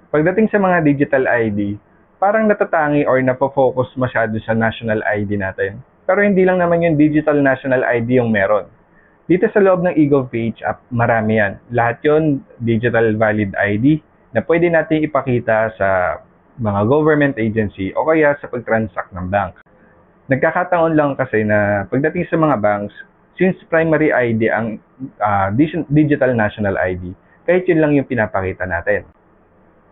Pagdating sa mga digital ID, parang natatangi or napofocus masyado sa national ID natin. Pero hindi lang naman yung digital national ID yung meron. Dito sa loob ng eGovPH app, marami yan. Lahat yon digital valid ID na pwede natin ipakita sa mga government agency o kaya sa pag-transact ng bank. Nagkakataon lang kasi na pagdating sa mga banks, since primary ID ang digital national ID, kahit yun lang yung pinapakita natin.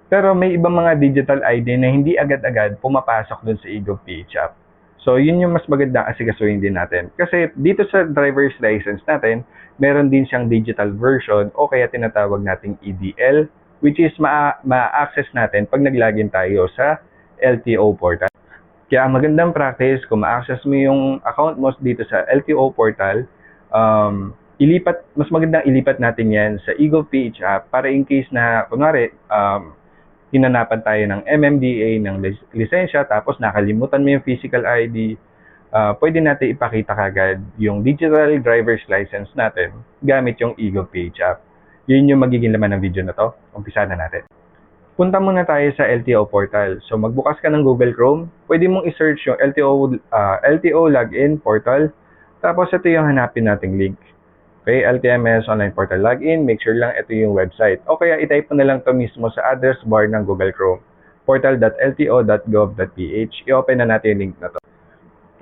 Pero may ibang mga digital ID na hindi agad-agad pumapasok dun sa eGovPH app. So, yun yung mas magandang asikasuhin din natin. Kasi dito sa driver's license natin, meron din siyang digital version o kaya tinatawag nating EDL, which is ma-access natin pag nag-login tayo sa LTO portal. Kaya ang magandang practice, kung ma-access mo yung account mo dito sa LTO portal, mas magandang ilipat natin yan sa eGovPH app para in case na, kunwari, hinanapan tayo ng MMDA, ng lisensya, tapos nakalimutan mo yung physical ID, pwede natin ipakita kagad yung digital driver's license natin gamit yung eGovPH app. Yun yung magiging laman ng video na to. Umpisa na natin. Punta muna tayo sa LTO portal. So magbukas ka ng Google Chrome, pwede mong i-search yung LTO login portal, tapos ito yung hanapin nating link. Okay, LTMS Online Portal Login, make sure lang ito yung website. O kaya i-type mo na lang ito mismo sa address bar ng Google Chrome, portal.lto.gov.ph. I-open na natin yung link na to.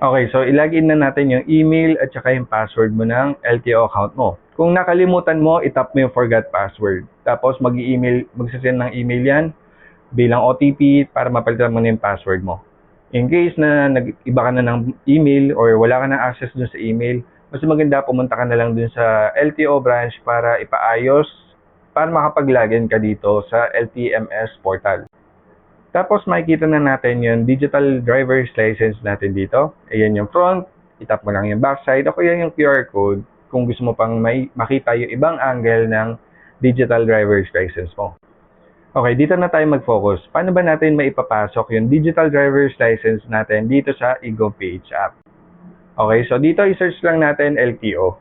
Okay, so i-login na natin yung email at saka yung password mo ng LTO account mo. Kung nakalimutan mo, itap mo yung forgot password. Tapos magsasend ng email yan bilang OTP para mapalitan mo na yung password mo. In case na nag-iba ka na ng email or wala ka ng access dun sa email, mas maganda pumunta ka na lang dun sa LTO branch para ipaayos para makapag-login ka dito sa LTMS portal. Tapos makikita na natin yung digital driver's license natin dito. Ayan yung front, itap mo lang yung backside o kaya yung QR code kung gusto mo pang makita yung ibang angle ng digital driver's license mo. Okay, dito na tayo mag-focus. Paano ba natin maipapasok yung digital driver's license natin dito sa eGovPH app? Okay, so dito i-search lang natin LTO.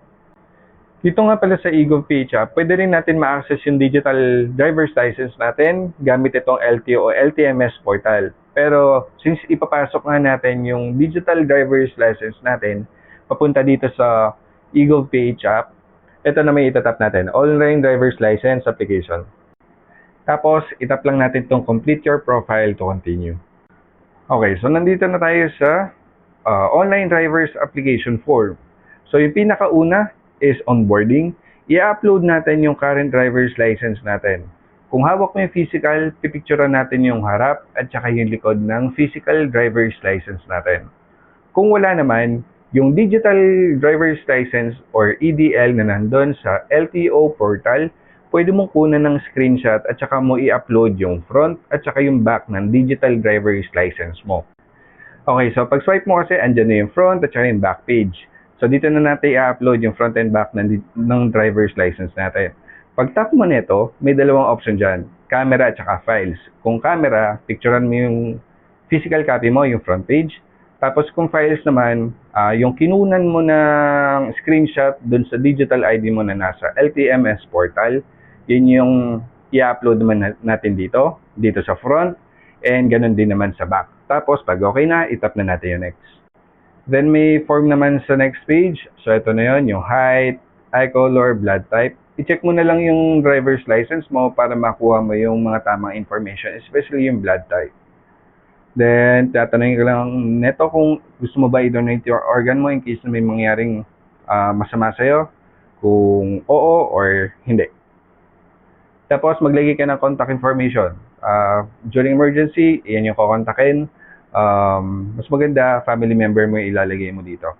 Dito nga pala sa eGovPH app, pwede rin natin ma-access yung digital driver's license natin gamit itong LTO o LTMS portal. Pero since ipapasok nga natin yung digital driver's license natin papunta dito sa eGovPH app, ito na may itatap natin, Online Driver's License Application. Tapos, itap lang natin itong Complete Your Profile to continue. Okay, so nandito na tayo sa Online Driver's Application form. So, yung pinakauna is onboarding. I-upload natin yung current driver's license natin. Kung hawak mo yung physical, pipicturean natin yung harap at saka yung likod ng physical driver's license natin. Kung wala naman, yung digital driver's license or EDL na nandun sa LTO portal, pwede mong kunan ng screenshot at saka mo i-upload yung front at saka yung back ng digital driver's license mo. Okay, so pag swipe mo kasi, andyan na yung front at saka yung back page. So dito na natin i-upload yung front and back ng driver's license natin. Pag tap mo nito, may dalawang option dyan, camera at saka files. Kung camera, picturean mo yung physical copy mo, yung front page. Tapos kung files naman, yung kinunan mo ng screenshot dun sa digital ID mo na nasa LTMS portal, yun yung i-upload naman natin dito sa front, and ganun din naman sa back. Tapos pag okay na, itap na natin yung next. Then may form naman sa next page. So ito na yun, yung height, eye color, blood type. I-check mo na lang yung driver's license mo para makuha mo yung mga tamang information, especially yung blood type. Then, tatanungin ka lang neto kung gusto mo ba i-donate your organ mo in case na may mangyaring masama sa'yo, kung oo or hindi. Tapos, maglagay ka ng contact information. During emergency, yan yung kukontakin. Mas maganda, family member mo yung ilalagay mo dito.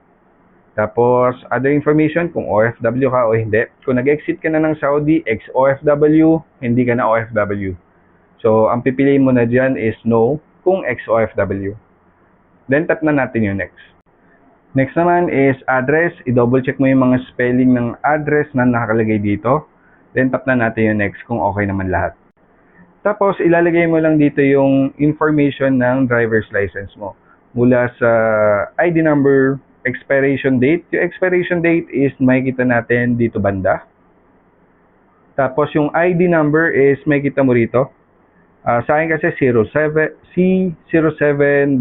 Tapos, other information, kung OFW ka o hindi. Kung nag-exit ka na ng Saudi, ex-OFW, hindi ka na OFW. So, ang pipiliin mo na dyan is no, kung ex-OFW. Then, tap na natin yung next. Next naman is address. I-double check mo yung mga spelling ng address na nakalagay dito. Then, tap na natin yung next kung okay naman lahat. Tapos, ilalagay mo lang dito yung information ng driver's license mo. Mula sa ID number, expiration date. Yung expiration date is makikita natin dito banda. Tapos, yung ID number is makikita mo rito. Sa akin kasi 07, C07-13-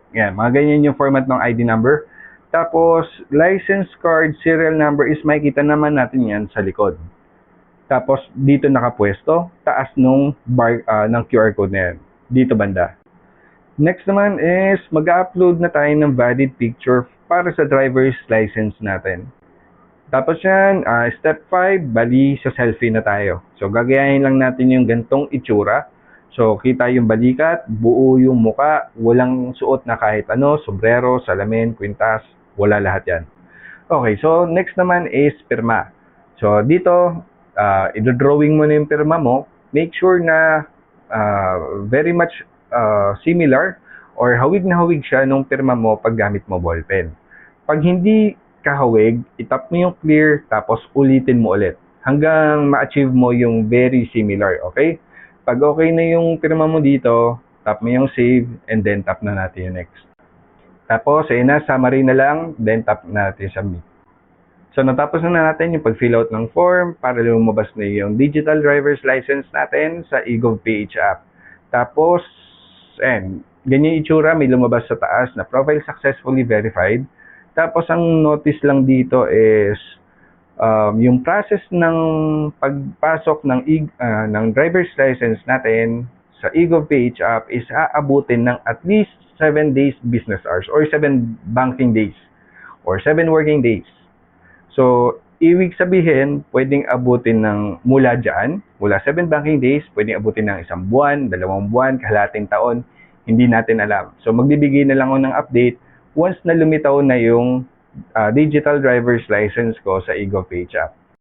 yan, mga ganyan yung format ng ID number. Tapos, license card serial number is makikita naman natin yan sa likod. Tapos, dito nakapwesto, taas ng QR code na yan. Dito banda. Next naman is, mag-upload na tayo ng valid picture para sa driver's license natin. Tapos yan, step 5, bali sa selfie na tayo. So, gagayahin lang natin yung gantong itsura. So, kita yung balikat, buo yung muka, walang suot na kahit ano, sombrero, salamin, kwintas, wala lahat yan. Okay, so next naman is pirma. So, dito, i-drawing mo na yung pirma mo. Make sure na very much similar or hawig na hawig siya nung pirma mo pag gamit mo ballpen. Pag hindi kahawig, itap mo yung clear, tapos ulitin mo ulit hanggang ma-achieve mo yung very similar, okay? Pag okay na yung pirma mo dito, tap mo yung save, and then tap na natin yung next. Tapos, ayun na, summary na lang, then tap na natin submit. So, natapos na natin yung pag-fill out ng form para lumabas na yung digital driver's license natin sa eGovPH app. Tapos, ganyan yung itsura, may lumabas sa taas na profile successfully verified. Tapos, ang notice lang dito is yung process ng pagpasok ng driver's license natin sa eGovPH app is aabutin ng at least 7 days business hours or 7 banking days or 7 working days. So, ibig sabihin, pwedeng abutin ng mula 7 banking days, pwedeng abutin ng 1 buwan, 2 buwan, kalahating taon, hindi natin alam. So, magbibigay na lang ako ng update once na lumitaw na yung digital driver's license ko sa eGovPH app.